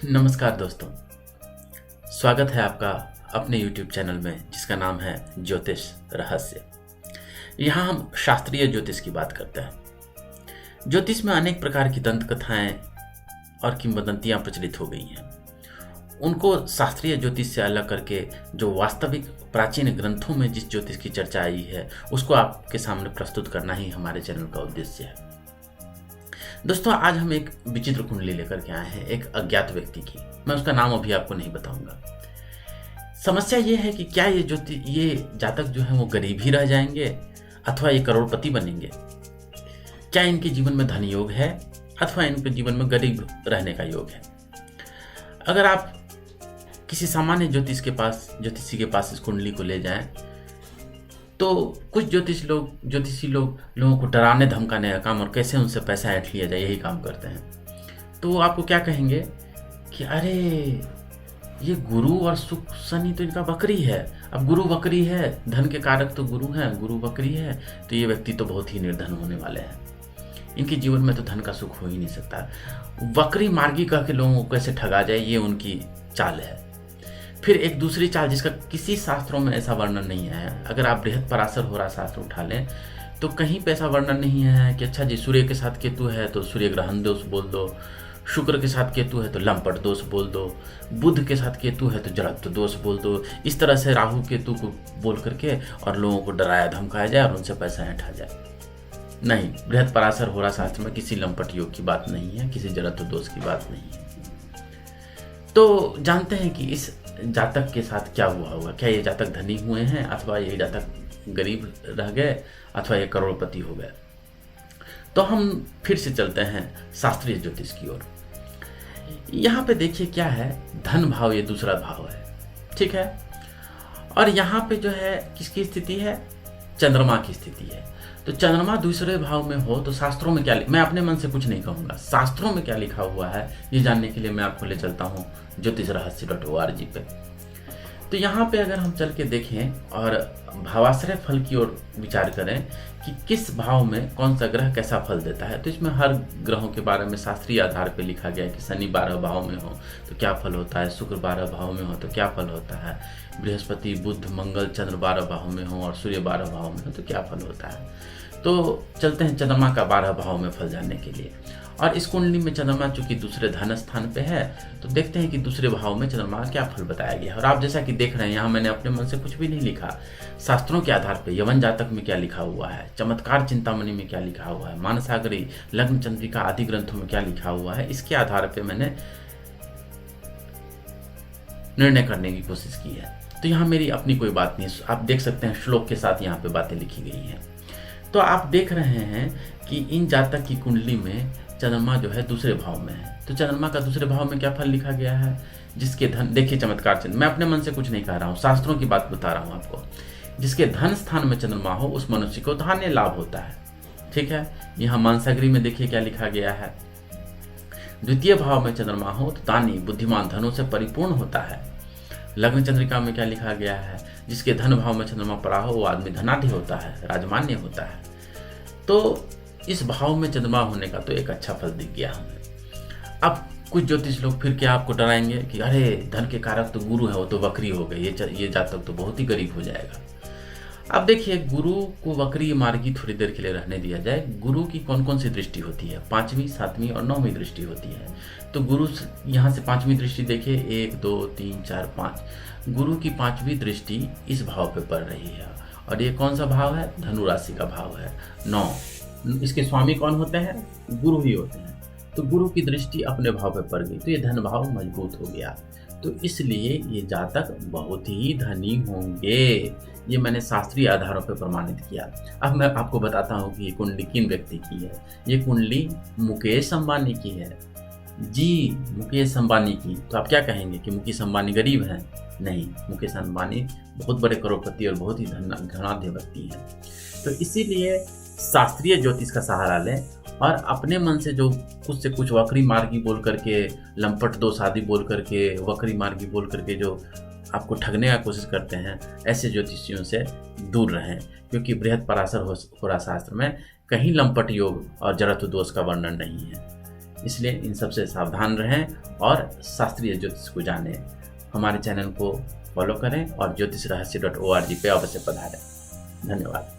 नमस्कार दोस्तों, स्वागत है आपका अपने YouTube चैनल में जिसका नाम है ज्योतिष रहस्य। यहाँ हम शास्त्रीय ज्योतिष की बात करते हैं। ज्योतिष में अनेक प्रकार की दंत कथाएं और किंवदंतियां प्रचलित हो गई हैं। उनको शास्त्रीय ज्योतिष से अलग करके जो वास्तविक प्राचीन ग्रंथों में जिस ज्योतिष की चर्चा आई है उसको आपके सामने प्रस्तुत करना ही हमारे चैनल का उद्देश्य है। दोस्तों, आज हम एक विचित्र कुंडली लेकर के आए हैं एक अज्ञात व्यक्ति की। मैं उसका नाम अभी आपको नहीं बताऊंगा। समस्या ये है कि क्या ये जातक जो है वो गरीब ही रह जाएंगे अथवा ये करोड़पति बनेंगे। क्या इनके जीवन में धन योग है अथवा इनके जीवन में गरीब रहने का योग है। अगर आप किसी सामान्य ज्योतिषी के पास इस कुंडली को ले जाएं तो कुछ ज्योतिषी लोग लोगों को डराने धमकाने का काम और कैसे उनसे पैसा ऐंठ लिया जाए यही काम करते हैं। तो वो आपको क्या कहेंगे कि अरे ये गुरु और सुख शनि तो इनका वक्री है। अब गुरु वक्री है, धन के कारक तो गुरु हैं, गुरु वक्री है तो ये व्यक्ति तो बहुत ही निर्धन होने वाले हैं। इनके जीवन में तो धन का सुख हो ही नहीं सकता। वक्री मार्गी कह के लोगों को कैसे ठगा जाए ये उनकी चाल है। फिर एक दूसरी चाल जिसका किसी शास्त्रों में ऐसा वर्णन नहीं है। अगर आप बृहद पराशर होरा शास्त्र उठा लें तो कहीं पे ऐसा वर्णन नहीं है कि अच्छा जी सूर्य के साथ केतु है तो सूर्य ग्रहण दोष बोल दो, शुक्र के साथ केतु है तो लंपट दोष बोल दो, बुध के साथ केतु है तो जड़त्व दोष बोल दो। इस तरह से राहु केतु को बोल करके और लोगों को डराया धमकाया जाए और उनसे पैसा ऐंठा जाए। नहीं, बृहद पराशर होरा शास्त्र में किसी लंपट योग की बात नहीं है, किसी जड़त्व दोष की बात नहीं है। तो जानते हैं कि इस जातक के साथ क्या हुआ होगा। क्या ये जातक धनी हुए हैं अथवा ये जातक गरीब रह गए अथवा ये करोड़पति हो गए। तो हम फिर से चलते हैं शास्त्रीय ज्योतिष की ओर। यहाँ पे देखिए क्या है, धन भाव ये दूसरा भाव है, ठीक है। और यहाँ पे जो है किसकी स्थिति है, चंद्रमा की स्थिति है। तो चंद्रमा दूसरे भाव में हो तो शास्त्रों में क्या मैं अपने मन से कुछ नहीं कहूँगा, शास्त्रों में क्या लिखा हुआ है ये जानने के लिए मैं आपको ले चलता हूँ ज्योतिषरहस्य.org पे। तो यहाँ पे अगर हम चल के देखें और भावाश्रय फल की ओर विचार करें कि किस भाव में कौन सा ग्रह कैसा फल देता है, तो इसमें हर ग्रहों के बारे में शास्त्रीय आधार पे लिखा गया है कि शनि 12 भाव में हो तो क्या फल होता है, शुक्र 12 भाव में हो तो क्या फल होता है, बृहस्पति बुध मंगल चंद्र 12 भाव में हो और सूर्य 12 भाव में हो तो क्या फल होता है। तो चलते हैं चंद्रमा का 12 भाव में फल जानने के लिए। और इस कुंडली में चंद्रमा चूंकि दूसरे धन स्थान पे है तो देखते हैं कि दूसरे भाव में चंद्रमा का क्या फल बताया गया है। और आप जैसा कि देख रहे हैं यहाँ मैंने अपने मन से कुछ भी नहीं लिखा, शास्त्रों के आधार पे यवन जातक में क्या लिखा हुआ है, चमत्कार चिंतामणि में क्या लिखा हुआ है, मानसागरी लग्न चंद्रिका आदि ग्रंथों में क्या लिखा हुआ है, इसके आधार पे मैंने निर्णय करने की कोशिश की है। तो यहाँ मेरी अपनी कोई बात नहीं, आप देख सकते हैं श्लोक के साथ यहाँ पे बातें लिखी गई हैं। तो आप देख रहे हैं कि इन जातक की कुंडली में चंद्रमा जो है दूसरे भाव में है। तो चंद्रमा का दूसरे भाव में क्या फल लिखा गया है, जिसके धन, देखिए चमत्कार चिन्ह, मैं अपने मन से कुछ नहीं कह रहा हूँ, शास्त्रों की बात बता रहा हूँ आपको। जिसके धन स्थान में चंद्रमा हो उस मनुष्य को धान्य लाभ होता है, ठीक है। यहाँ मानसागरी में देखिए क्या लिखा गया है, द्वितीय भाव में चंद्रमा हो तो दानी बुद्धिमान धनों से परिपूर्ण होता है। लग्न चंद्रिका में क्या लिखा गया है, जिसके धन भाव में चंद्रमा पड़ा हो वो आदमी धनाढ्य होता है, राजमान्य होता है। तो इस भाव में चंद्रमा होने का तो एक अच्छा फल दिख गया हमें। अब कुछ ज्योतिष लोग फिर क्या आपको डराएंगे कि अरे धन के कारक तो गुरु है वो तो वक्री हो गए, ये जातक तो बहुत ही गरीब हो जाएगा। अब देखिए गुरु को वक्री मार्गी थोड़ी देर के लिए रहने दिया जाए। गुरु की कौन कौन सी दृष्टि होती है, 5वीं 7वीं और 9वीं दृष्टि होती है। तो गुरु यहाँ से 5वीं दृष्टि देखिए, 1 2 3 4 5, गुरु की 5वीं दृष्टि इस भाव पे पड़ रही है। और ये कौन सा भाव है, धनु राशि का भाव है 9। इसके स्वामी कौन होते हैं, गुरु ही होते हैं। तो गुरु की दृष्टि अपने भाव पे पड़ गई तो ये धन भाव मजबूत हो गया। तो इसलिए ये जातक बहुत ही धनी होंगे, ये मैंने शास्त्रीय आधारों पर प्रमाणित किया। अब मैं आपको बताता हूँ कि ये कुंडली किन व्यक्ति की है। ये कुंडली मुकेश अंबानी की है जी, मुकेश अंबानी की। तो आप क्या कहेंगे कि मुकेश अंबानी गरीब हैं? नहीं, मुकेश अंबानी बहुत बड़े करोड़पति और बहुत ही धनाढ्य व्यक्ति हैं। तो इसीलिए शास्त्रीय ज्योतिष का सहारा लें और अपने मन से जो कुछ से कुछ वक्री मार्गी बोल करके, लंपट दोष आदि बोल करके, वक्री मार्गी बोल करके जो आपको ठगने का कोशिश करते हैं, ऐसे ज्योतिषियों से दूर रहें। क्योंकि बृहद पराशर होरा शास्त्र में कहीं लंपट योग और जड़त्व दोष का वर्णन नहीं है। इसलिए इन सबसे सावधान रहें और शास्त्रीय ज्योतिष को जानें। हमारे चैनल को फॉलो करें और ज्योतिषरहस्य.org पे अवश्य पधारें। धन्यवाद।